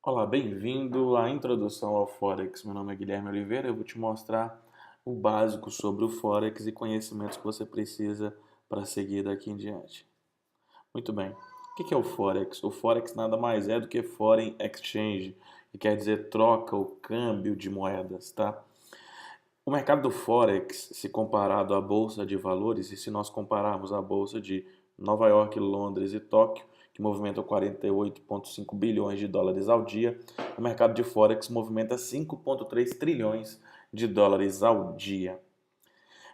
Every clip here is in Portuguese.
Olá, bem-vindo à introdução ao Forex. Meu nome é Guilherme Oliveira. Eu vou te mostrar o básico sobre o Forex e conhecimentos que você precisa para seguir daqui em diante. Muito bem. O que é o Forex? O Forex nada mais é do que Foreign Exchange, que quer dizer troca ou câmbio de moedas, tá? O mercado do Forex, se comparado à bolsa de valores, e se nós compararmos a bolsa de Nova York, Londres e Tóquio, que movimentam 48,5 bilhões de dólares ao dia, o mercado de Forex movimenta 5,3 trilhões de dólares ao dia.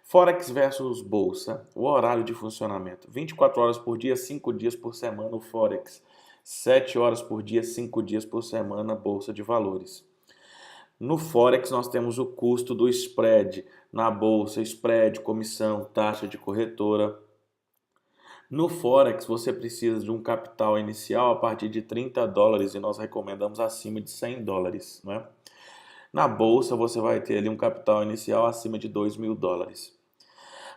Forex versus bolsa, o horário de funcionamento: 24 horas por dia, 5 dias por semana o Forex, 7 horas por dia, 5 dias por semana a bolsa de valores. No Forex nós temos o custo do spread, na bolsa, spread, comissão, taxa de corretora. No Forex você precisa de um capital inicial a partir de 30 dólares e nós recomendamos acima de 100 dólares, né? Na bolsa você vai ter ali um capital inicial acima de 2.000 dólares.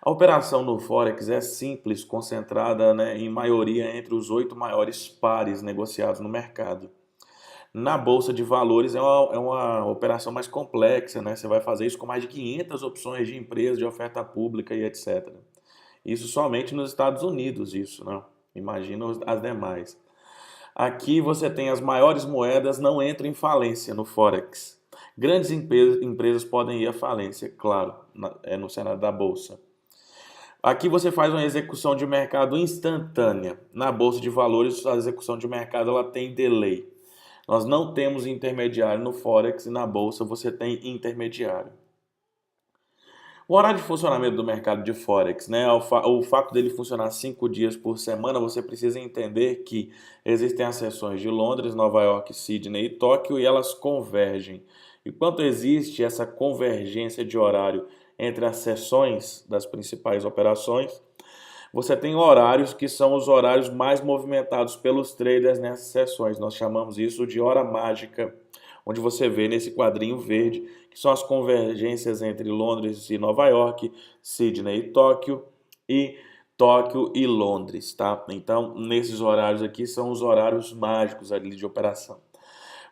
A operação no Forex é simples, concentrada, né, em maioria entre os 8 maiores pares negociados no mercado. Na bolsa de valores é uma operação mais complexa, né? Você vai fazer isso com mais de 500 opções de empresas, de oferta pública e etc. Isso somente nos Estados Unidos, isso, né? Imagina as demais. Aqui você tem as maiores moedas não entram em falência no Forex. Grandes empresas podem ir à falência, claro, no cenário da bolsa. Aqui você faz uma execução de mercado instantânea. Na bolsa de valores, a execução de mercado ela tem delay. Nós não temos intermediário no Forex e na bolsa você tem intermediário. O horário de funcionamento do mercado de Forex, né? O fato dele funcionar 5 dias por semana, você precisa entender que existem as sessões de Londres, Nova York, Sydney e Tóquio e elas convergem. Enquanto existe essa convergência de horário entre as sessões das principais operações, você tem horários que são os horários mais movimentados pelos traders nessas sessões. Nós chamamos isso de hora mágica, onde você vê nesse quadrinho verde que são as convergências entre Londres e Nova York, Sydney e Tóquio e Londres, tá? Então, nesses horários aqui são os horários mágicos ali de operação.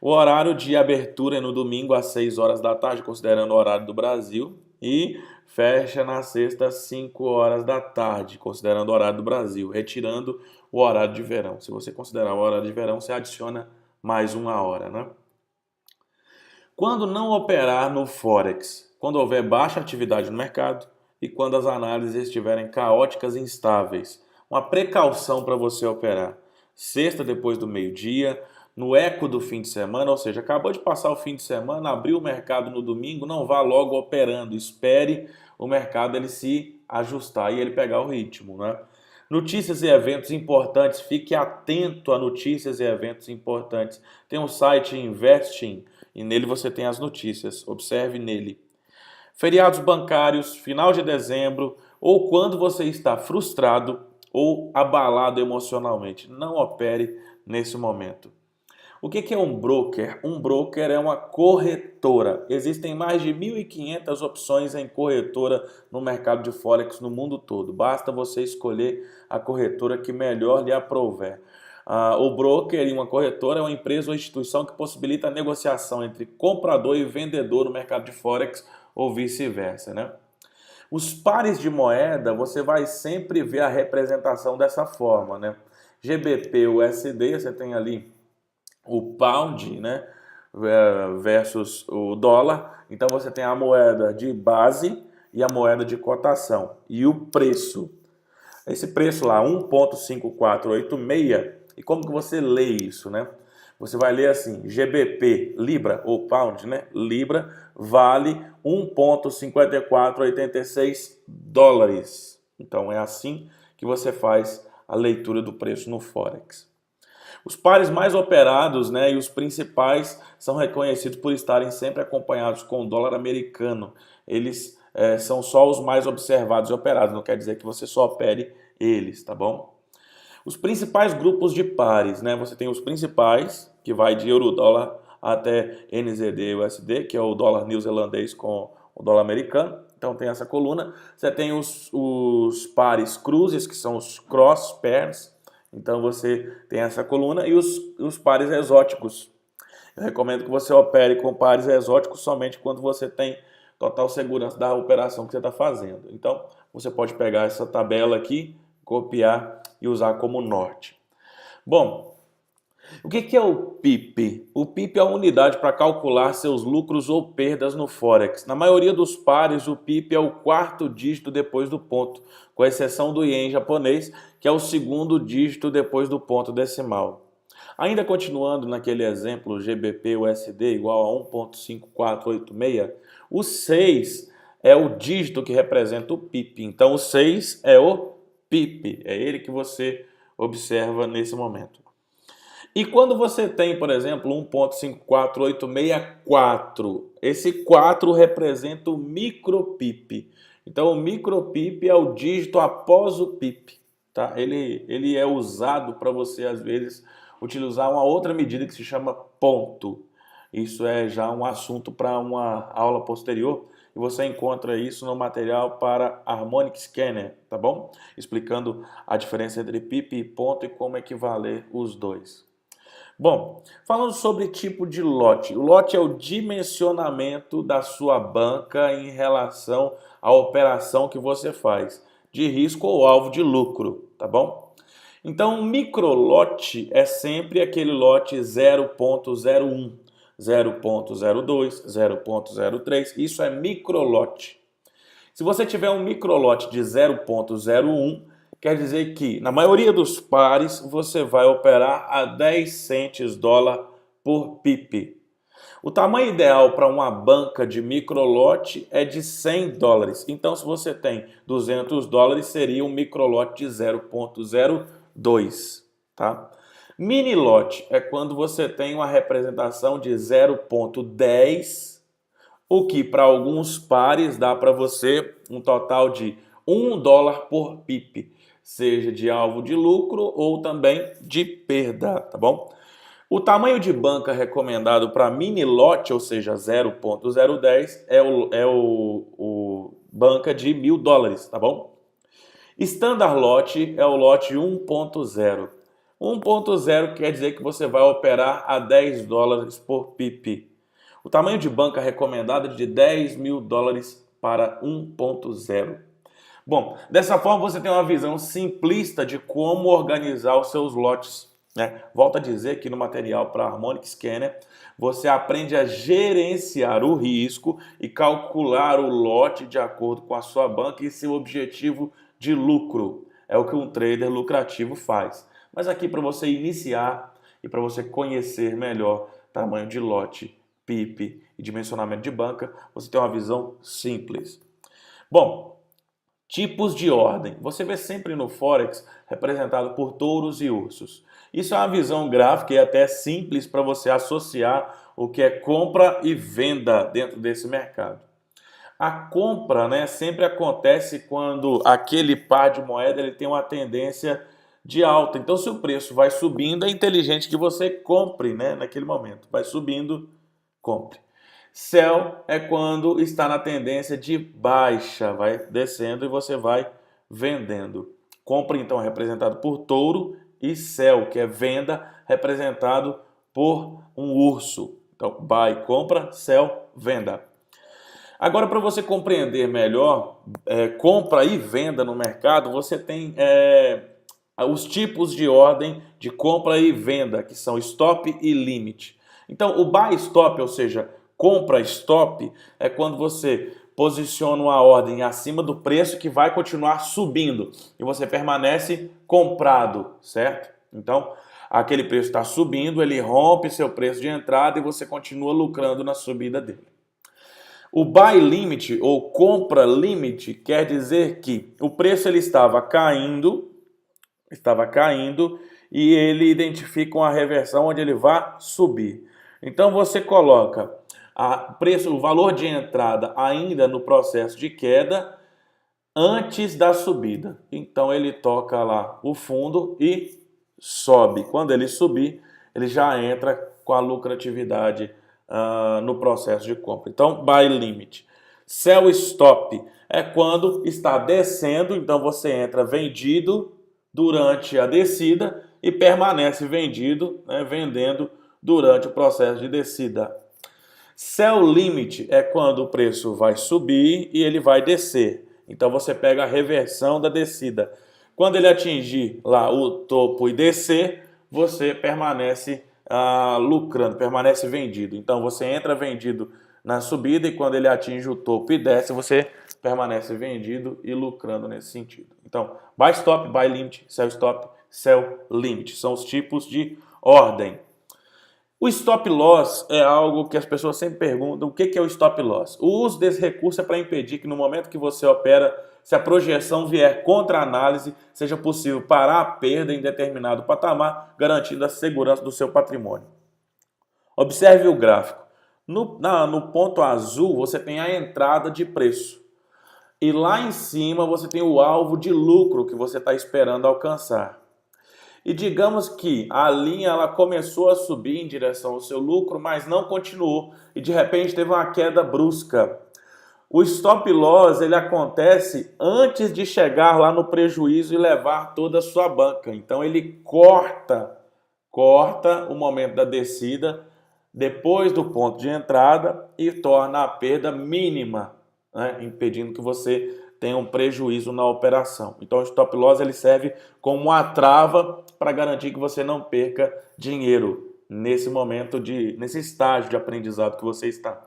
O horário de abertura é no domingo às 6 horas da tarde, considerando o horário do Brasil, e fecha na sexta às 5 horas da tarde, considerando o horário do Brasil, retirando o horário de verão. Se você considerar o horário de verão, você adiciona mais uma hora, né? Quando não operar no Forex? Quando houver baixa atividade no mercado e quando as análises estiverem caóticas e instáveis. Uma precaução para você operar. Sexta depois do meio-dia, no eco do fim de semana, ou seja, acabou de passar o fim de semana, abriu o mercado no domingo, não vá logo operando, espere o mercado ele se ajustar e ele pegar o ritmo, né? Notícias e eventos importantes, fique atento a notícias e eventos importantes. Tem um site Investing e nele você tem as notícias, observe nele. Feriados bancários, final de dezembro ou quando você está frustrado ou abalado emocionalmente, não opere nesse momento. O que é um broker? Um broker é uma corretora. Existem mais de 1.500 opções em corretora no mercado de Forex no mundo todo. Basta você escolher a corretora que melhor lhe aprouver. O broker e uma corretora é uma empresa ou instituição que possibilita a negociação entre comprador e vendedor no mercado de Forex ou vice-versa, né? Os pares de moeda, você vai sempre ver a representação dessa forma, né? GBP, USD, você tem ali o pound, né, versus o dólar. Então você tem a moeda de base e a moeda de cotação. E o preço. Esse preço lá, 1,5486. E como que você lê isso, né? Você vai ler assim, GBP, Libra ou Pound, né? Libra vale 1,5486 dólares. Então é assim que você faz a leitura do preço no Forex. Os pares mais operados, né, e os principais são reconhecidos por estarem sempre acompanhados com o dólar americano. Eles são só os mais observados e operados, não quer dizer que você só opere eles, tá bom? Os principais grupos de pares, né? Você tem os principais, que vai de euro-dólar até NZD-USD, que é o dólar neozelandês com o dólar americano. Então tem essa coluna. Você tem os pares cruzes, que são os cross pairs. Então você tem essa coluna. E os pares exóticos. Eu recomendo que você opere com pares exóticos somente quando você tem total segurança da operação que você está fazendo. Então, você pode pegar essa tabela aqui, copiar e usar como norte. Bom, o que é o PIP? O PIP é a unidade para calcular seus lucros ou perdas no Forex. Na maioria dos pares, o PIP é o quarto dígito depois do ponto, com exceção do ien japonês, que é o segundo dígito depois do ponto decimal. Ainda continuando naquele exemplo GBP-USD igual a 1.5486, o 6 é o dígito que representa o PIP. Então, o 6 é o PIP, é ele que você observa nesse momento. E quando você tem, por exemplo, 1.54864, esse 4 representa o micro-PIP. Então, o micro-PIP é o dígito após o PIP. Tá? Ele é usado para você, às vezes, utilizar uma outra medida que se chama ponto. Isso é já um assunto para uma aula posterior. E você encontra isso no material para Harmonic Scanner, tá bom? Explicando a diferença entre PIP e ponto e como equivaler os dois. Bom, falando sobre tipo de lote. O lote é o dimensionamento da sua banca em relação à operação que você faz, de risco ou alvo de lucro, tá bom? Então, um microlote é sempre aquele lote 0.01, 0.02, 0.03, isso é microlote. Se você tiver um microlote de 0.01, quer dizer que, na maioria dos pares, você vai operar a 10 centes dólar por PIP. O tamanho ideal para uma banca de microlote é de 100 dólares. Então, se você tem 200 dólares, seria um microlote de 0.02, tá? Mini lote é quando você tem uma representação de 0.10, o que para alguns pares dá para você um total de 1 dólar por PIP, seja de alvo de lucro ou também de perda, tá bom? O tamanho de banca recomendado para mini lote, ou seja, 0.010, é o banca de 1.000 dólares, tá bom? Standard lot é o lote 1.0. 1.0 quer dizer que você vai operar a 10 dólares por PIP. O tamanho de banca recomendado é de 10.000 dólares para 1.0. Bom, dessa forma você tem uma visão simplista de como organizar os seus lotes, né? Volto a dizer que no material para Harmonic Scanner você aprende a gerenciar o risco e calcular o lote de acordo com a sua banca e seu objetivo de lucro. É o que um trader lucrativo faz. Mas aqui para você iniciar e para você conhecer melhor tamanho de lote, PIP e dimensionamento de banca, você tem uma visão simples. Bom, tipos de ordem. Você vê sempre no Forex representado por touros e ursos. Isso é uma visão gráfica e até simples para você associar o que é compra e venda dentro desse mercado. A compra, né, sempre acontece quando aquele par de moeda ele tem uma tendência de alta. Então, se o preço vai subindo, é inteligente que você compre, né, naquele momento. Vai subindo, compre. Sell é quando está na tendência de baixa, vai descendo e você vai vendendo. Compra, então, é representado por touro e sell, que é venda, representado por um urso. Então, buy, compra, sell, venda. Agora, para você compreender melhor compra e venda no mercado, você tem os tipos de ordem de compra e venda, que são stop e limit. Então, o buy stop, ou seja, compra stop, é quando você posiciona uma ordem acima do preço que vai continuar subindo e você permanece comprado, certo? Então, aquele preço está subindo, ele rompe seu preço de entrada e você continua lucrando na subida dele. O buy limit ou compra limit quer dizer que o preço ele estava caindo e ele identifica uma reversão onde ele vai subir. Então você coloca o valor de entrada ainda no processo de queda antes da subida. Então ele toca lá o fundo e sobe. Quando ele subir, ele já entra com a lucratividade no processo de compra. Então, buy limit. Sell stop é quando está descendo, então você entra vendido durante a descida e permanece vendido, né, vendendo durante o processo de descida. Sell limit é quando o preço vai subir e ele vai descer. Então você pega a reversão da descida. Quando ele atingir lá o topo e descer, você permanece lucrando, permanece vendido. Então você entra vendido na subida e quando ele atinge o topo e desce, você permanece vendido e lucrando nesse sentido. Então, buy stop, buy limit, sell stop, sell limit. São os tipos de ordem. O stop loss é algo que as pessoas sempre perguntam, o que é o stop loss? O uso desse recurso é para impedir que no momento que você opera, se a projeção vier contra a análise, seja possível parar a perda em determinado patamar, garantindo a segurança do seu patrimônio. Observe o gráfico. No ponto azul, você tem a entrada de preço. E lá em cima, você tem o alvo de lucro que você está esperando alcançar. E digamos que a linha ela começou a subir em direção ao seu lucro, mas não continuou. E de repente teve uma queda brusca. O stop loss ele acontece antes de chegar lá no prejuízo e levar toda a sua banca. Então ele corta o momento da descida depois do ponto de entrada e torna a perda mínima, né? Impedindo que você tenha um prejuízo na operação. Então o stop loss ele serve como uma trava para garantir que você não perca dinheiro nesse momento, nesse estágio de aprendizado que você está.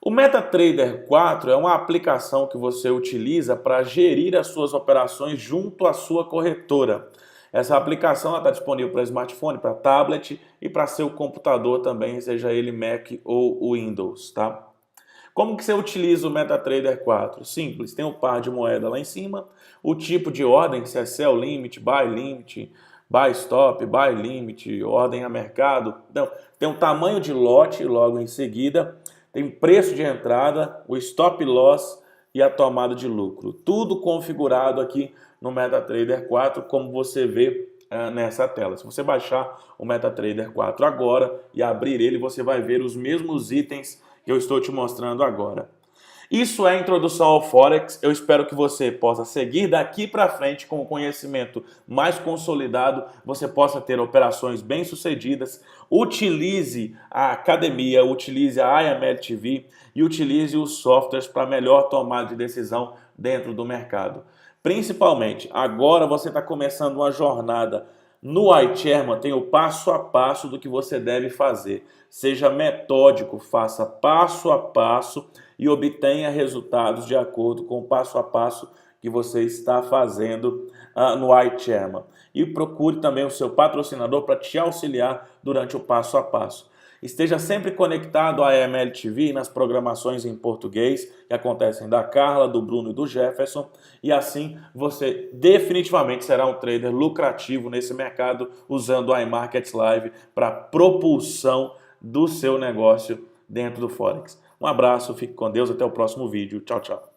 O MetaTrader 4 é uma aplicação que você utiliza para gerir as suas operações junto à sua corretora. Essa aplicação está disponível para smartphone, para tablet e para seu computador também, seja ele Mac ou Windows, tá? Como que você utiliza o MetaTrader 4? Simples, tem um par de moeda lá em cima, o tipo de ordem, se é sell limit, buy stop, buy limit, ordem a mercado. Então, tem um tamanho de lote logo em seguida, tem preço de entrada, o stop loss e a tomada de lucro. Tudo configurado aqui no MetaTrader 4, como você vê nessa tela. Se você baixar o MetaTrader 4 agora e abrir ele, você vai ver os mesmos itens que eu estou te mostrando agora. Isso é a introdução ao Forex. Eu espero que você possa seguir daqui para frente com o conhecimento mais consolidado, você possa ter operações bem-sucedidas. Utilize a academia, utilize a IML TV e utilize os softwares para melhor tomada de decisão dentro do mercado. Principalmente, agora você está começando uma jornada. No iChairman tem o passo a passo do que você deve fazer. Seja metódico, faça passo a passo e obtenha resultados de acordo com o passo a passo que você está fazendo no iChairman. E procure também o seu patrocinador para te auxiliar durante o passo a passo. Esteja sempre conectado à EML TV nas programações em português que acontecem da Carla, do Bruno e do Jefferson. E assim você definitivamente será um trader lucrativo nesse mercado usando o iMarkets Live para propulsão do seu negócio dentro do Forex. Um abraço, fique com Deus, até o próximo vídeo. Tchau, tchau.